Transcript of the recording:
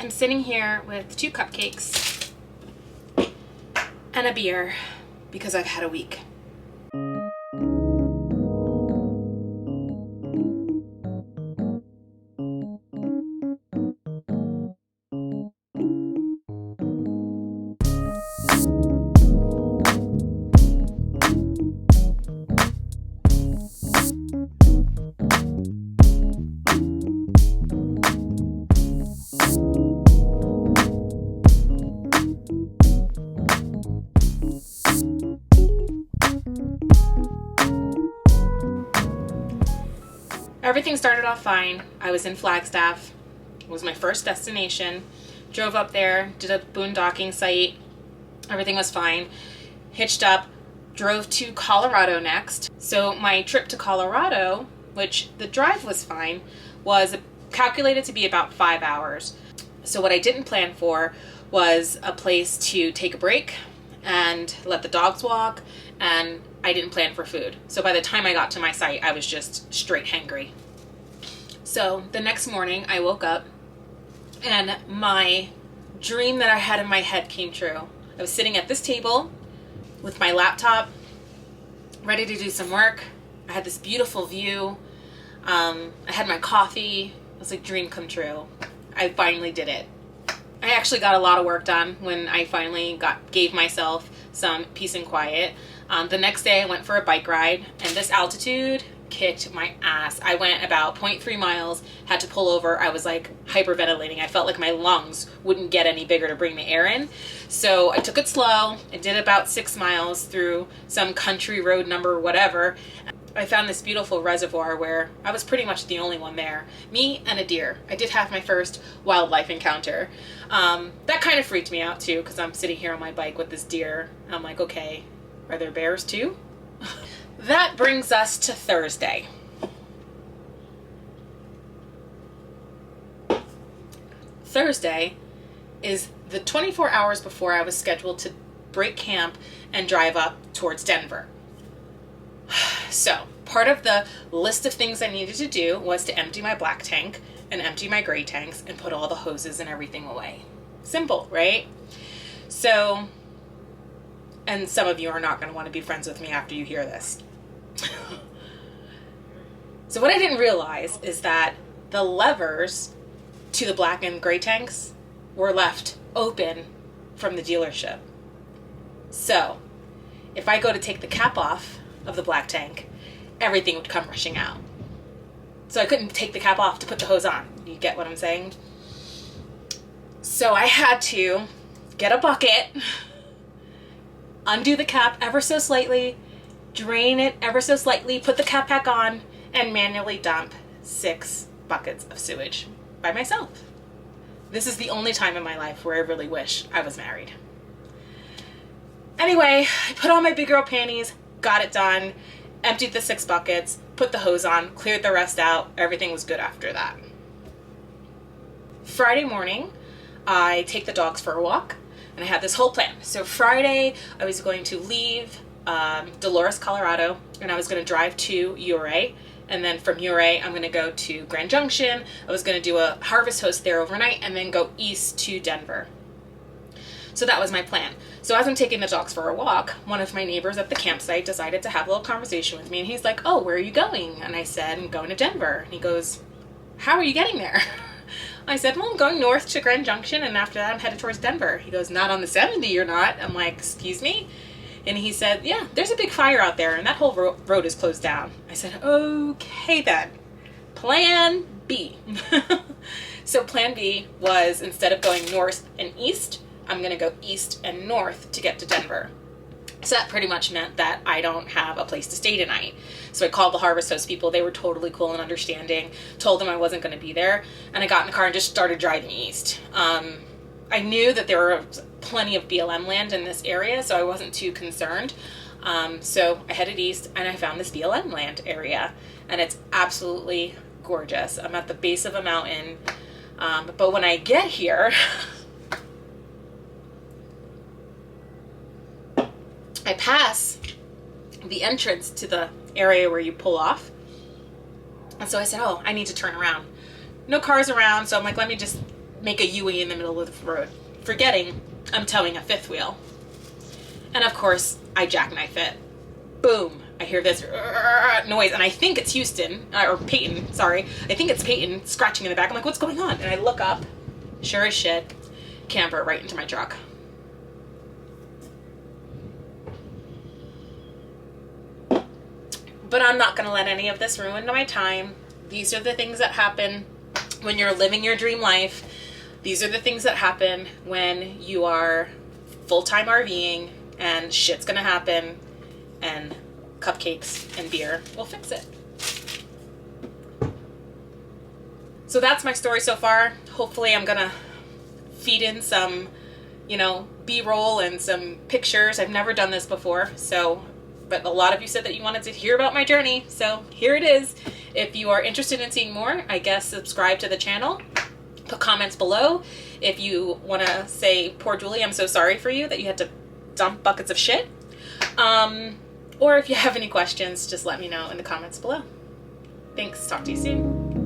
I'm sitting here with 2 cupcakes and a beer because I've had a week. Everything started off fine. I was in Flagstaff. It was my first destination. Drove up there, did a boondocking site. Everything was fine. Hitched up, drove to Colorado next. So my trip to Colorado, which the drive was fine, was calculated to be about 5 hours. So what I didn't plan for was a place to take a break and let the dogs walk, and I didn't plan for food. So by the time I got to my site, I was just straight hangry. So the next morning I woke up and my dream that I had in my head came true. I was sitting at this table with my laptop, ready to do some work. I had this beautiful view. I had my coffee. It was like dream come true. I finally did it. I actually got a lot of work done when I finally gave myself some peace and quiet. The next day I went for a bike ride, and this altitude kicked my ass. I went about 0.3 miles, had to pull over. I was like hyperventilating. I felt like my lungs wouldn't get any bigger to bring the air in. So I took it slow. I did about 6 miles through some country road number whatever. I found this beautiful reservoir where I was pretty much the only one there. Me and a deer. I did have my first wildlife encounter. That kind of freaked me out too, because I'm sitting here on my bike with this deer. I'm like, okay, are there bears too? That brings us to Thursday. Thursday is the 24 hours before I was scheduled to break camp and drive up towards Denver. So part of the list of things I needed to do was to empty my black tank and empty my gray tanks and put all the hoses and everything away. Simple, right? So, and some of you are not going to want to be friends with me after you hear this. So what I didn't realize is that the levers to the black and gray tanks were left open from the dealership. So if I go to take the cap off of the black tank, everything would come rushing out. So I couldn't take the cap off to put the hose on. You get what I'm saying? So I had to get a bucket, undo the cap ever so slightly, drain it ever so slightly, put the cap back on, and manually dump 6 buckets of sewage by myself. This is the only time in my life where I really wish I was married. Anyway, I put on my big girl panties, got it done, emptied the 6 buckets, put the hose on, cleared the rest out. Everything was good after that. Friday morning, I take the dogs for a walk, and I had this whole plan. So Friday, I was going to leave Dolores, Colorado, and I was going to drive to Ouray, and then from Ouray, I'm going to go to Grand Junction. I was going to do a harvest host there overnight, and then go east to Denver. So that was my plan. So as I'm taking the dogs for a walk, one of my neighbors at the campsite decided to have a little conversation with me, and he's like, "Oh, where are you going?" And I said, "I'm going to Denver." And he goes, "How are you getting there?" I said, "Well, I'm going north to Grand Junction, and after that I'm headed towards Denver." He goes, "Not on the 70, you're not." I'm like, "Excuse me?" And he said, "Yeah, there's a big fire out there, and that whole road is closed down." I said, "Okay then, plan B." So plan B was, instead of going north and east, I'm going to go east and north to get to Denver. So that pretty much meant that I don't have a place to stay tonight. So I called the Harvest Host people. They were totally cool and understanding. Told them I wasn't going to be there. And I got in the car and just started driving east. I knew that there were plenty of BLM land in this area, so I wasn't too concerned. So I headed east, and I found this BLM land area. And it's absolutely gorgeous. I'm at the base of a mountain. But when I get here... I pass the entrance to the area where you pull off. And so I said, "Oh, I need to turn around." No cars around, so I'm like, let me just make a U-ey in the middle of the road, forgetting I'm towing a fifth wheel. And of course, I jackknife it. Boom. I hear this noise, and I think it's Houston, or Peyton, sorry. I think it's Peyton scratching in the back. I'm like, what's going on? And I look up, sure as shit, camper right into my truck. But I'm not going to let any of this ruin my time. These are the things that happen when you're living your dream life. These are the things that happen when you are full-time RVing, and shit's going to happen, and cupcakes and beer will fix it. So that's my story so far. Hopefully I'm gonna feed in some, B-roll and some pictures. I've never done this before, but a lot of you said that you wanted to hear about my journey, so here it is. If you are interested in seeing more, I guess subscribe to the channel. Put comments below. If you want to say, poor Julie, I'm so sorry for you that you had to dump buckets of shit. Or if you have any questions, just let me know in the comments below. Thanks. Talk to you soon.